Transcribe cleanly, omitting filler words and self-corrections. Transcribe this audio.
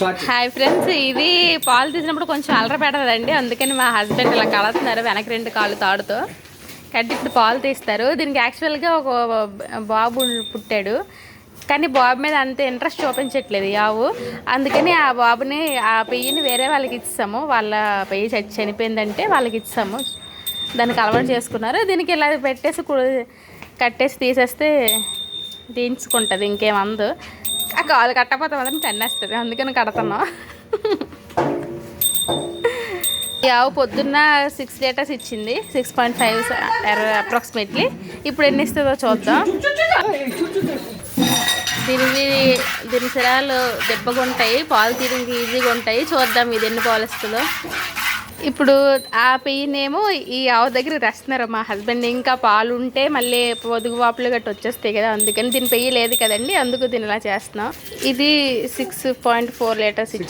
Hi friends, ఇది పాలు తీసినప్పుడు కొంచెం అలర పెడదండి. అందుకని మా హస్బెండ్ ఇలా కడుతున్నారు వెనక 2 కాళ్ళు తాడుతో కట్టి ఇప్పుడు పాలు తీస్తారు. దీనికి యాక్చువల్గా ఒక బాబు పుట్టాడు, కానీ బాబు మీద అంత ఇంట్రెస్ట్ చూపించట్లేదు ఆవు. అందుకని ఆ బాబుని ఆ పెయ్యిని వేరే వాళ్ళకి ఇచ్చాము. వాళ్ళ పెయ్యి చనిపోయిందంటే వాళ్ళకి ఇచ్చాము. దానికి అలవాటు చేసుకున్నారు. దీనికి ఇలా పెట్టేసి కట్టేసి తీసేస్తే తీయించుకుంటుంది, ఇంకేమందు. ఆ కాలు కట్టకపోతే మాత్రం తన్నేస్తుంది, అందుకని కడుతున్నాం. ఈ ఆవు పొద్దున్న 6 లీటర్స్ ఇచ్చింది, 6.5 అప్రాక్సిమేట్లీ. ఇప్పుడు ఎన్ని ఇస్తుందో చూద్దాం. దీని శరాలు దెబ్బగా ఉంటాయి, పాలు తీయడానికి ఈజీగా ఉంటాయి. చూద్దాం ఇది ఎన్ని పాలు ఇస్తుందో. ఇప్పుడు ఆ పెయ్యినేమో ఈ ఆవు దగ్గర తెస్తున్నారు మా హస్బెండ్. ఇంకా పాలు ఉంటే మళ్ళీ పొదుగు వాపులు గట్టి వచ్చేస్తాయి కదా, అందుకని దీని పెయ్యి లేదు కదండి, అందుకు దీని ఇలా చేస్తున్నాం. ఇది 6.4 లీటర్స్ ఇచ్చింది.